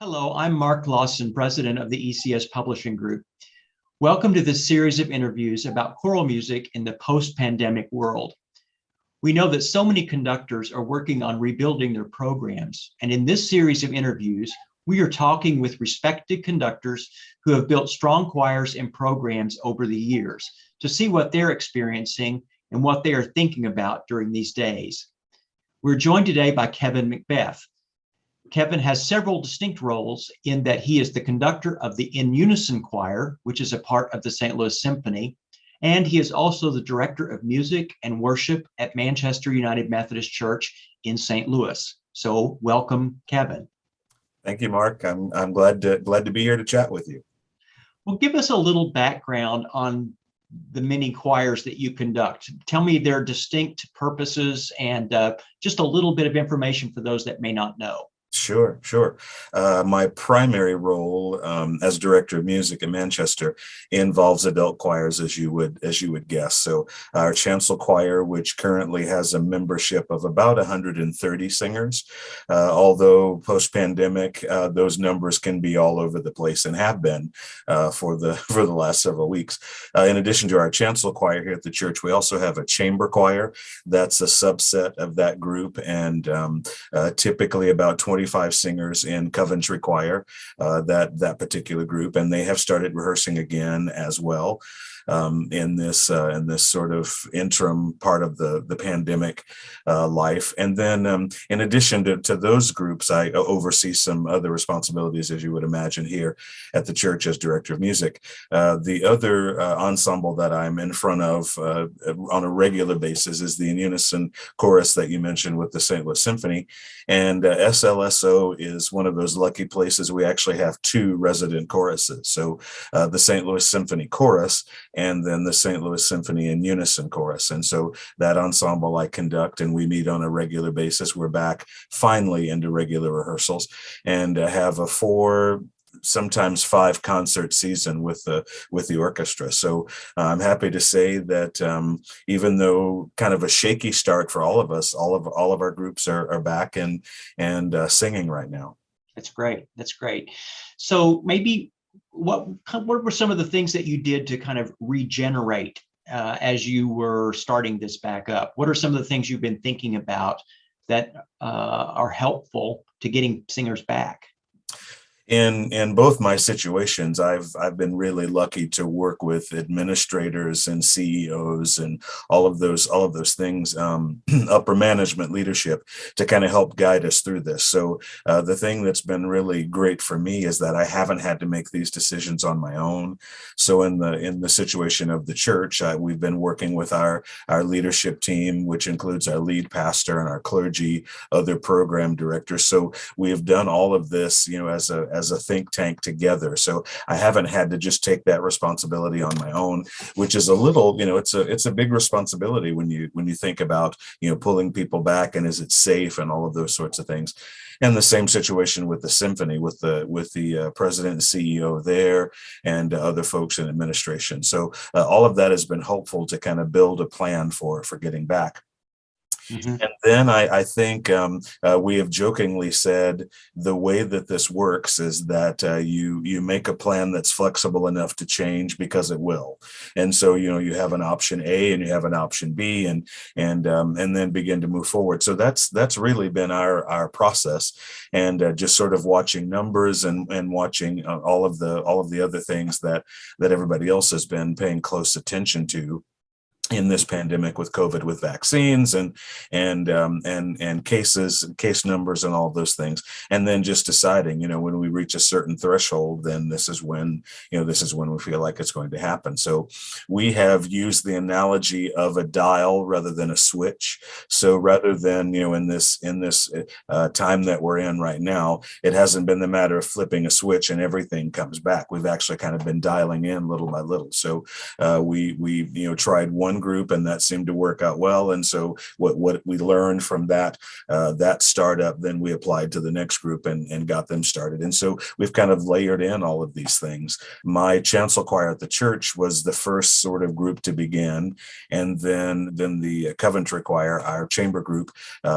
Hello, I'm Mark Lawson, president of the ECS Publishing Group. Welcome to this series of interviews about choral music in the post-pandemic world. We know that so many conductors are working on rebuilding their programs, and in this series of interviews, we are talking with respected conductors who have built strong choirs and programs over the years to see what they're experiencing and what they are thinking about during these days. We're joined today by Kevin McBeth. Kevin has several distinct roles in that he is the conductor of the In Unison Choir, which is a part of the St. Louis Symphony, and he is also the director of music and worship at Manchester United Methodist Church in St. Louis. So welcome, Kevin. Thank you, Mark. I'm glad to be here to chat with you. Well, give us a little background on the many choirs that you conduct. Tell me their distinct purposes and just a little bit of information for those that may not know. Sure. My primary role as director of music in Manchester involves adult choirs, as you would guess. So our chancel choir, which currently has a membership of about 130 singers, although post-pandemic those numbers can be all over the place and have been for the last several weeks. In addition to our chancel choir here at the church, we also have a chamber choir that's a subset of that group, and typically about 25 singers in Coventry Choir, that particular group, and they have started rehearsing again as well in this sort of interim part of the pandemic life. And then in addition to those groups, I oversee some other responsibilities, as you would imagine, here at the church as director of music. The other ensemble that I'm in front of on a regular basis is the In Unison Chorus that you mentioned with the St. Louis Symphony. And SLSO is one of those lucky places we actually have two resident choruses. So the St. Louis Symphony Chorus and then the St. Louis Symphony In Unison Chorus. And so that ensemble I conduct, and we meet on a regular basis. We're back finally into regular rehearsals and have a 4, sometimes 5 concert season with the orchestra. So I'm happy to say that even though kind of a shaky start for all of us, all of our groups are back and singing right now. That's great. So maybe what were some of the things that you did to kind of regenerate as you were starting this back up? What are some of the things you've been thinking about that are helpful to getting singers back? In both my situations, I've been really lucky to work with administrators and CEOs and all of those things, upper management leadership, to kind of help guide us through this. So the thing that's been really great for me is that I haven't had to make these decisions on my own. So in the situation of the church, we've been working with our leadership team, which includes our lead pastor and our clergy, other program directors. So we have done all of this, as a think tank together. So I haven't had to just take that responsibility on my own, which is a little, it's a big responsibility when you think about, pulling people back and is it safe and all of those sorts of things. And the same situation with the symphony, with the president and CEO there and other folks in administration. So all of that has been helpful to kind of build a plan for getting back. Mm-hmm. And then I think we have jokingly said the way that this works is that you make a plan that's flexible enough to change because it will. And so you have an option A and you have an option B and then begin to move forward. So that's really been our process, and just sort of watching numbers and watching all of the other things that everybody else has been paying close attention to in this pandemic with COVID, with vaccines and case numbers and all of those things. And then just deciding, when we reach a certain threshold, then this is when we feel like it's going to happen. So we have used the analogy of a dial rather than a switch. So rather than, in this time that we're in right now, it hasn't been the matter of flipping a switch and everything comes back. We've actually kind of been dialing in little by little. So we tried one one group, and that seemed to work out well. And so what we learned from that startup, then we applied to the next group and got them started. And so we've kind of layered in all of these things. My chancel choir at the church was the first sort of group to begin, and then the Coventry choir, our chamber group,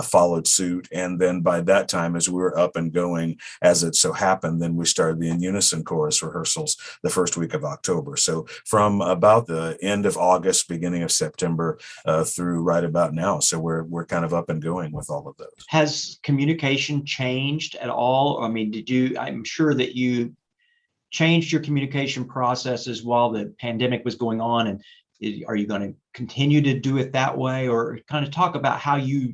followed suit. And then by that time, as we were up and going, as it so happened, then we started the In Unison Chorus rehearsals the first week of October. So from about the end of August, beginning of September, through right about now. So we're kind of up and going with all of those. Has communication changed at all? I mean, I'm sure that you changed your communication processes while the pandemic was going on, and are you going to continue to do it that way, or kind of talk about how you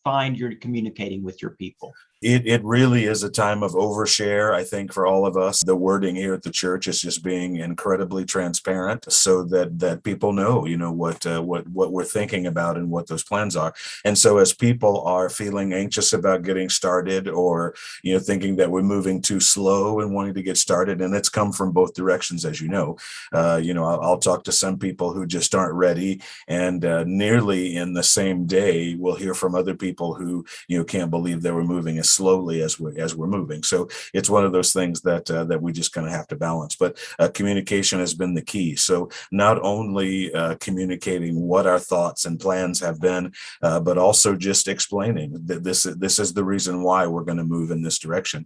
find you're communicating with your people? It really is a time of overshare, I think, for all of us. The wording here at the church is just being incredibly transparent so that people know, what we're thinking about and what those plans are. And so as people are feeling anxious about getting started, or, thinking that we're moving too slow and wanting to get started, and it's come from both directions, as you know. I'll talk to some people who just aren't ready, and nearly in the same day, we'll hear from other people who, can't believe that we're moving as slowly as we're moving. So it's one of those things that we just kind of have to balance. But communication has been the key. So not only communicating what our thoughts and plans have been, but also just explaining that this is the reason why we're going to move in this direction.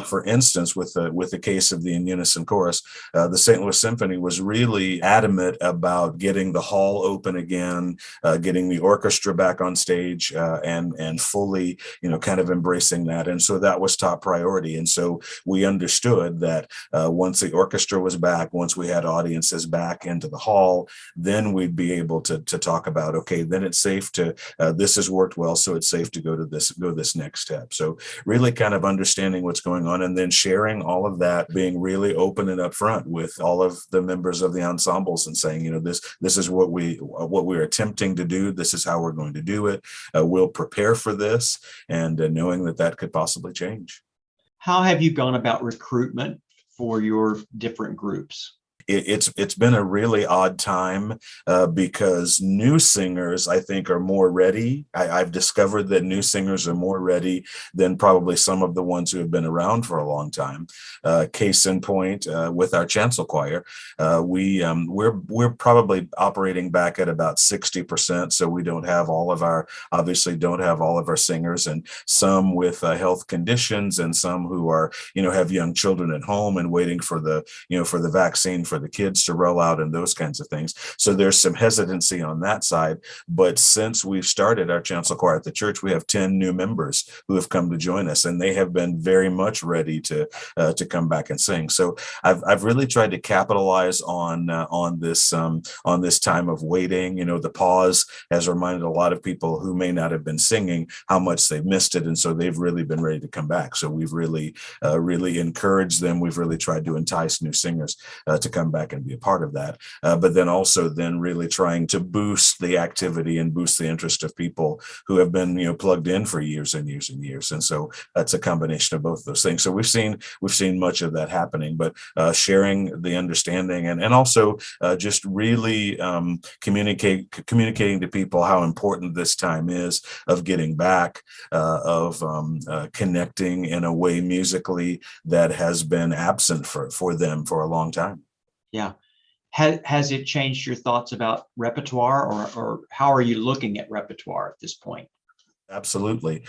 For instance, with the case of the In Unison Chorus, the St. Louis Symphony was really adamant about getting the hall open again, getting the orchestra back on stage, and fully, kind of embracing that. And so that was top priority. And so we understood that once the orchestra was back, once we had audiences back into the hall, then we'd be able to talk about, okay, then it's safe to, this has worked well, so it's safe to go this next step. So really kind of understanding what's going on, and then sharing all of that, being really open and upfront with all of the members of the ensembles and saying, this is what we're attempting to do. This is how we're going to do it. We'll prepare for this, and knowing that could possibly change. How have you gone about recruitment for your different groups? It's been a really odd time because new singers, I think, are more ready. I've discovered that new singers are more ready than probably some of the ones who have been around for a long time. Case in point, with our chancel choir, we're probably operating back at about 60%. So we don't have all of our singers, and some with health conditions, and some who are have young children at home and waiting for the vaccine for the kids to roll out and those kinds of things. So there's some hesitancy on that side. But since we've started our chancel choir at the church, we have 10 new members who have come to join us, and they have been very much ready to come back and sing. So I've really tried to capitalize on this time of waiting. The pause has reminded a lot of people who may not have been singing how much they've missed it, and so they've really been ready to come back. So we've really encouraged them. We've really tried to entice new singers to come back and be a part of that. But then also really trying to boost the activity and boost the interest of people who have been, plugged in for years and years and years. And so that's a combination of both those things. So we've seen much of that happening, but sharing the understanding and also just really communicating to people how important this time is of getting back, of connecting in a way musically that has been absent for them for a long time. Yeah. Has it changed your thoughts about repertoire, or how are you looking at repertoire at this point? Absolutely.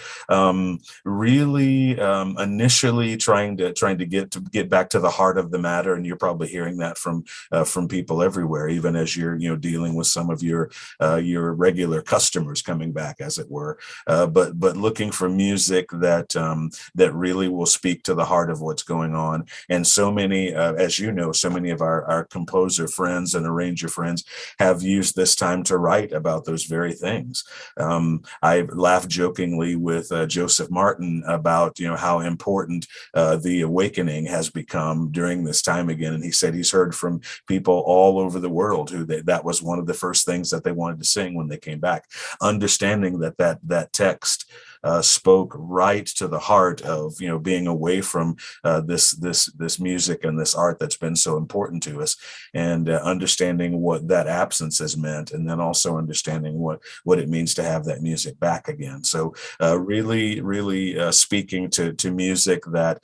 Really, initially trying to get back to the heart of the matter, and you're probably hearing that from people everywhere, even as you're dealing with some of your regular customers coming back, as it were. But looking for music that really will speak to the heart of what's going on. And so many, as you know, so many of our composer friends and arranger friends have used this time to write about those very things. I laughed jokingly with Joseph Martin about how important the awakening has become during this time again, and he said he's heard from people all over the world who that was one of the first things that they wanted to sing when they came back. Understanding that text spoke right to the heart of, being away from this music and this art that's been so important to us, and understanding what that absence has meant, and then also understanding what it means to have that music back again. So really speaking to music that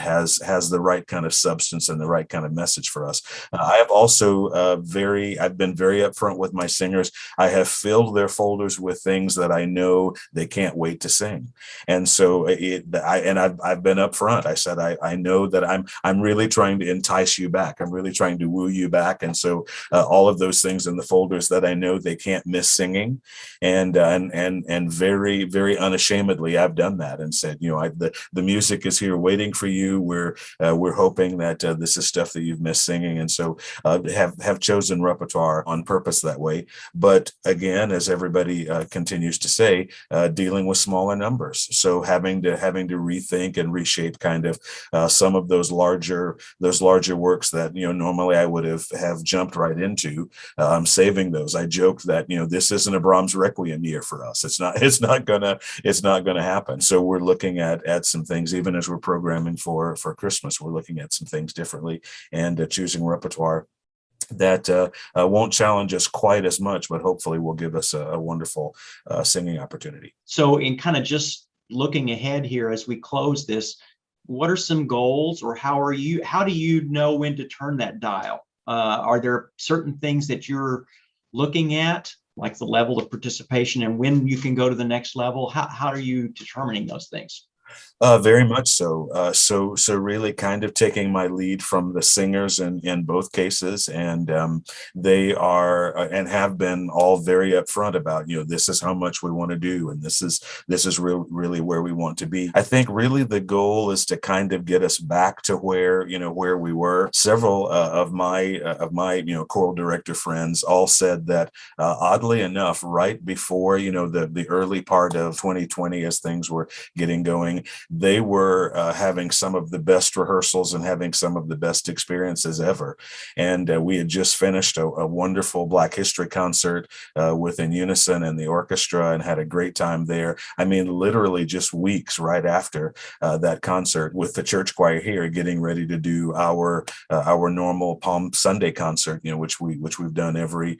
has the right kind of substance and the right kind of message for us. I have also I've been very upfront with my singers. I have filled their folders with things that I know they can't wait to sing, and so I've been upfront. I said I know that I'm really trying to entice you back. I'm really trying to woo you back, and so all of those things in the folders that I know they can't miss singing, and very unashamedly I've done that and said, the music is here waiting for you. We're hoping that this is stuff that you've missed singing, and so have chosen repertoire on purpose that way. But again, as everybody continues to say, dealing with smaller numbers, so having to rethink and reshape kind of some of those larger works that normally I would have jumped right into. I'm saving those. I joked that this isn't a Brahms Requiem year for us. It's not gonna happen. So we're looking at some things, even as we're programming for Christmas. We're looking at some things differently, and choosing repertoire that won't challenge us quite as much, but hopefully will give us a wonderful singing opportunity. So in kind of just looking ahead here as we close this, what are some goals, or how do you know when to turn that dial? Are there certain things that you're looking at, like the level of participation and when you can go to the next level? How are you determining those things? Very much so. So really kind of taking my lead from the singers in both cases, and they are and have been all very upfront about, this is how much we want to do, and this is really where we want to be. I think really the goal is to kind of get us back to where we were. Several of my choral director friends all said that oddly enough, right before the early part of 2020, as things were getting going, they were having some of the best rehearsals and having some of the best experiences ever. And we had just finished a wonderful Black History concert with In Unison and the orchestra, and had a great time there. I mean, literally just weeks right after that concert, with the church choir here getting ready to do our normal Palm Sunday concert, which we've done every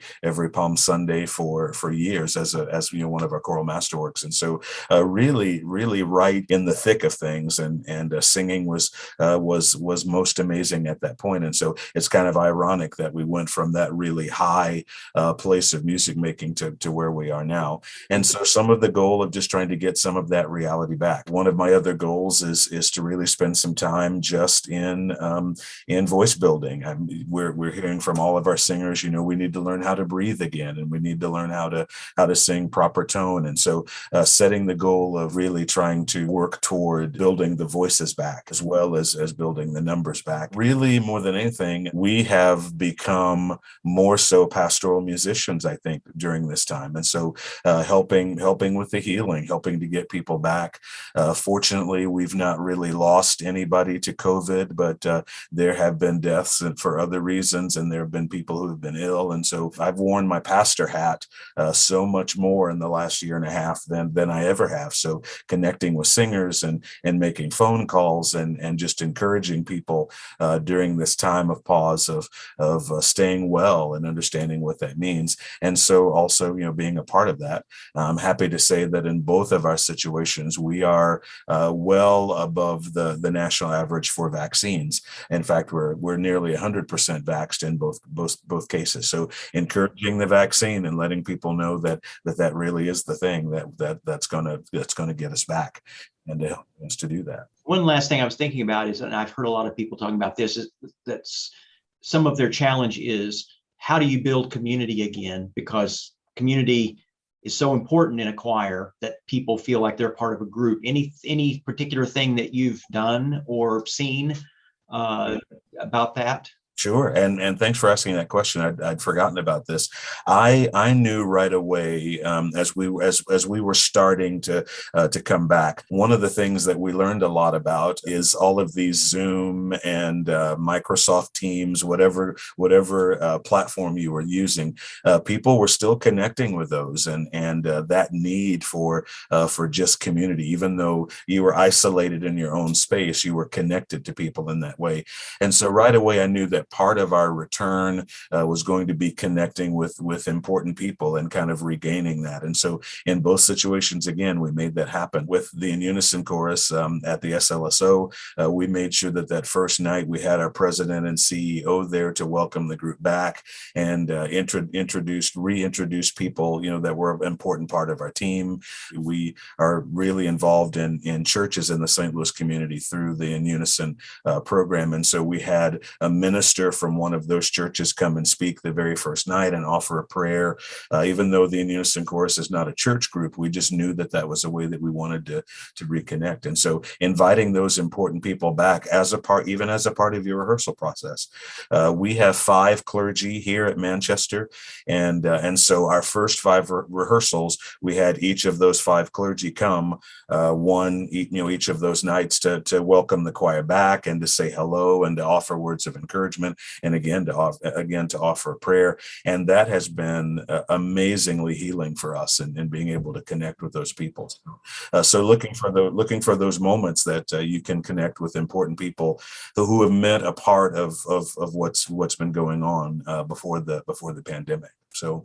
Palm Sunday for years as one of our choral masterworks. And so really right in the thick of things, and singing was most amazing at that point. And so it's kind of ironic that we went from that really high place of music making to where we are now. And so some of the goal of just trying to get some of that reality back. One of my other goals is to really spend some time just in voice building. We're hearing from all of our singers, we need to learn how to breathe again, and we need to learn how to sing proper tone. And so setting the goal of really trying to work toward building the voices back, as well as building the numbers back. Really, more than anything, we have become more so pastoral musicians, I think, during this time. And so helping with the healing, helping to get people back. Fortunately, we've not really lost anybody to COVID, but there have been deaths for other reasons, and there have been people who have been ill. And so I've worn my pastor hat so much more in the last year and a half than I ever have. So connecting with singers and making phone calls and just encouraging people during this time of pause, of staying well and understanding what that means. And so also, being a part of that, I'm happy to say that in both of our situations, we are well above the national average for vaccines. In fact, we're nearly 100% vaxxed in both cases. So encouraging the vaccine and letting people know that really is the thing that's gonna get us back, and to help us to do that. One last thing I was thinking about is, and I've heard a lot of people talking about this, is that some of their challenge is, how do you build community again? Because community is so important in a choir, that people feel like they're part of a group. Any particular thing that you've done or seen about that? Sure, and thanks for asking that question. I'd forgotten about this. I knew right away, as we were starting to come back. One of the things that we learned a lot about is all of these Zoom and Microsoft Teams, whatever platform you were using. People were still connecting with those, and that need for just community, even though you were isolated in your own space, you were connected to people in that way. And so right away, I knew that part of our return was going to be connecting with important people and kind of regaining that. And so in both situations, again, we made that happen. With the In Unison Chorus at the SLSO, we made sure that first night we had our president and CEO there to welcome the group back and reintroduce people, that were an important part of our team. We are really involved in churches in the St. Louis community through the In Unison program. And so we had a minister from one of those churches come and speak the very first night and offer a prayer. Even though the In Unison Chorus is not a church group, we just knew that was a way that we wanted to reconnect. And so inviting those important people back even as a part of your rehearsal process. We have 5 clergy here at Manchester. And so our first 5 rehearsals, we had each of those 5 clergy come each of those nights to welcome the choir back and to say hello and to offer words of encouragement, and again to offer a prayer. And that has been amazingly healing for us in being able to connect with those people. So looking for those moments that you can connect with important people who have meant a part of what's been going on before the pandemic. So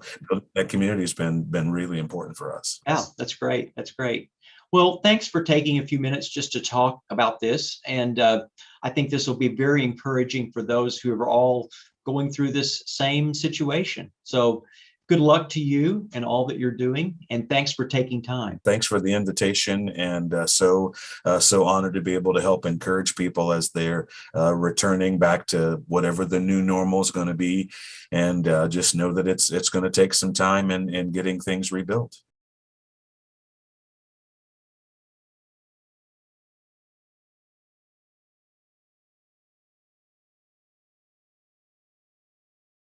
that community has been really important for us. Yeah, that's great. That's great. Well, thanks for taking a few minutes just to talk about this. And I think this will be very encouraging for those who are all going through this same situation. So good luck to you and all that you're doing. And thanks for taking time. Thanks for the invitation. And so honored to be able to help encourage people as they're returning back to whatever the new normal is going to be. And just know that it's going to take some time in getting things rebuilt.